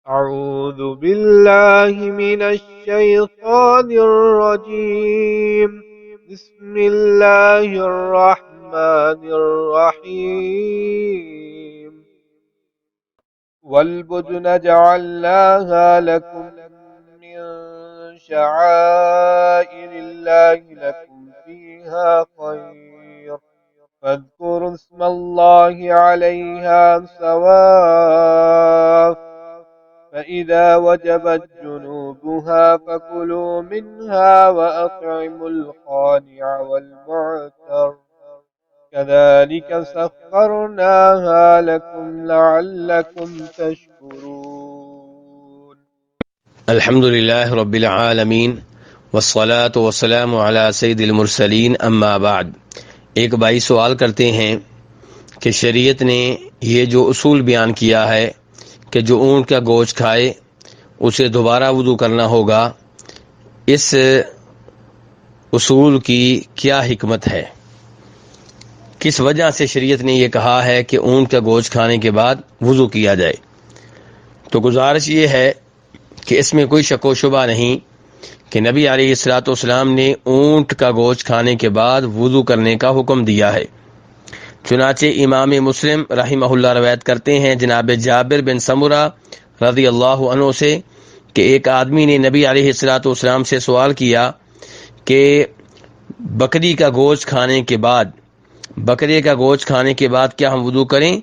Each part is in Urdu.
أعوذ بالله من الشيطان الرجيم. بسم الله الرحمن الرحيم. والبدن جعلناها لكم من شعائر الله لكم فيها خير فاذكروا اسم الله عليها صواف فإذا وجبت جنوبها فكلوا منها وأطعموا القانع والمعتر كذلك سخرناها لكم لعلكم تشكرون. الحمد للہ رب العالمین والصلاة والسلام علی سید المرسلین اما بعد۔ ایک بھائی سوال کرتے ہیں کہ شریعت نے یہ جو اصول بیان کیا ہے کہ جو اونٹ کا گوشت کھائے اسے دوبارہ وضو کرنا ہوگا، اس اصول کی کیا حکمت ہے؟ کس وجہ سے شریعت نے یہ کہا ہے کہ اونٹ کا گوشت کھانے کے بعد وضو کیا جائے؟ تو گزارش یہ ہے کہ اس میں کوئی شک و شبہ نہیں کہ نبی علیہ الصلوۃ والسلام نے اونٹ کا گوشت کھانے کے بعد وضو کرنے کا حکم دیا ہے۔ چنانچہ امام مسلم رحمہ اللہ روایت کرتے ہیں جناب جابر بن سمرہ رضی اللہ عنہ سے کہ ایک آدمی نے نبی علیہ الصلوۃ والسلام سے سوال کیا کہ بکری کا گوشت کھانے کے بعد کیا ہم وضو کریں؟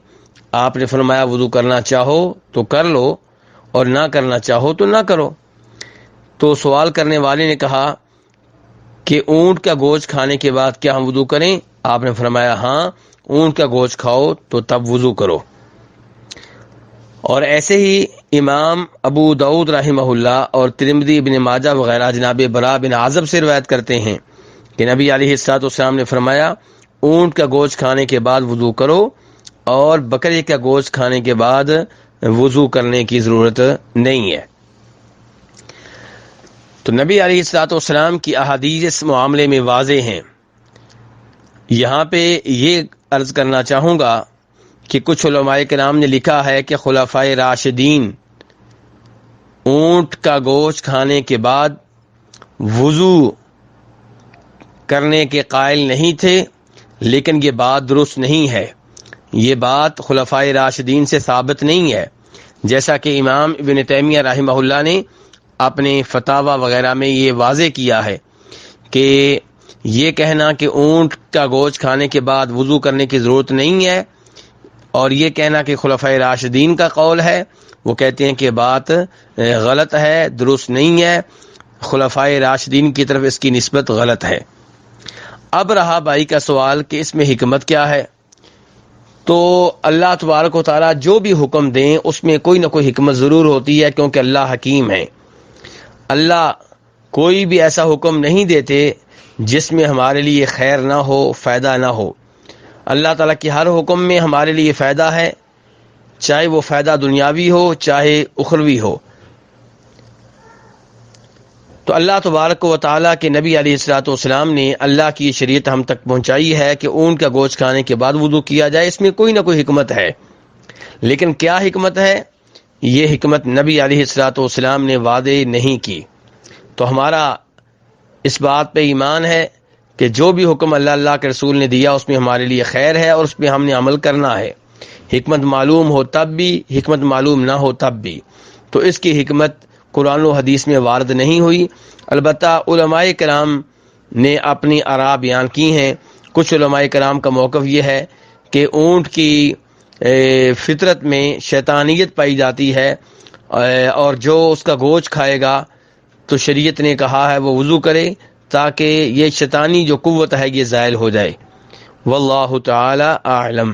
آپ نے فرمایا وضو کرنا چاہو تو کر لو اور نہ کرنا چاہو تو نہ کرو۔ تو سوال کرنے والے نے کہا کہ اونٹ کا گوشت کھانے کے بعد کیا ہم وضو کریں؟ آپ نے فرمایا ہاں، اونٹ کا گوشت کھاؤ تو تب وضو کرو۔ اور ایسے ہی امام ابو داؤد رحمہ اللہ اور ترمذی ابن ماجہ وغیرہ جناب براء بن عازب سے روایت کرتے ہیں کہ نبی علیہ الصلوۃ والسلام نے فرمایا اونٹ کا گوشت کھانے کے بعد وضو کرو اور بکری کا گوشت کھانے کے بعد وضو کرنے کی ضرورت نہیں ہے۔ تو نبی علیہ الصلوۃ والسلام کی احادیث اس معاملے میں واضح ہیں۔ یہاں پہ یہ عرض کرنا چاہوں گا کہ کچھ علماء کرام نے لکھا ہے کہ خلفائے راشدین اونٹ کا گوشت کھانے کے بعد وضو کرنے کے قائل نہیں تھے، لیکن یہ بات درست نہیں ہے۔ یہ بات خلفائے راشدین سے ثابت نہیں ہے، جیسا کہ امام ابن تیمیہ رحمہ اللہ نے اپنے فتاوی وغیرہ میں یہ واضح کیا ہے کہ یہ کہنا کہ اونٹ کا گوشت کھانے کے بعد وضو کرنے کی ضرورت نہیں ہے اور یہ کہنا کہ خلفائے راشدین کا قول ہے، وہ کہتے ہیں کہ بات غلط ہے، درست نہیں ہے، خلفائے راشدین کی طرف اس کی نسبت غلط ہے۔ اب رہا بھائی کا سوال کہ اس میں حکمت کیا ہے، تو اللہ تبارک و تعالیٰ جو بھی حکم دیں اس میں کوئی نہ کوئی حکمت ضرور ہوتی ہے، کیونکہ اللہ حکیم ہے۔ اللہ کوئی بھی ایسا حکم نہیں دیتے جس میں ہمارے لیے خیر نہ ہو، فائدہ نہ ہو۔ اللہ تعالیٰ کے ہر حکم میں ہمارے لیے فائدہ ہے، چاہے وہ فائدہ دنیاوی ہو چاہے اخروی ہو۔ تو اللہ تبارک و تعالیٰ کے نبی علیہ الصلوۃ والسلام نے اللہ کی شریعت ہم تک پہنچائی ہے کہ اونٹ کا گوشت کھانے کے بعد وضو کیا جائے، اس میں کوئی نہ کوئی حکمت ہے، لیکن کیا حکمت ہے یہ حکمت نبی علیہ الصلوۃ والسلام نے واضح نہیں کی۔ تو ہمارا اس بات پہ ایمان ہے کہ جو بھی حکم اللہ کے رسول نے دیا اس میں ہمارے لیے خیر ہے اور اس پہ ہم نے عمل کرنا ہے، حکمت معلوم ہو تب بھی، حکمت معلوم نہ ہو تب بھی۔ تو اس کی حکمت قرآن و حدیث میں وارد نہیں ہوئی، البتہ علماء کرام نے اپنی آراء بیان کی ہیں۔ کچھ علماء کرام کا موقف یہ ہے کہ اونٹ کی فطرت میں شیطانیت پائی جاتی ہے اور جو اس کا گوشت کھائے گا تو شریعت نے کہا ہے وہ وضو کرے تاکہ یہ شیطانی جو قوت ہے یہ زائل ہو جائے۔ واللہ تعالی اعلم۔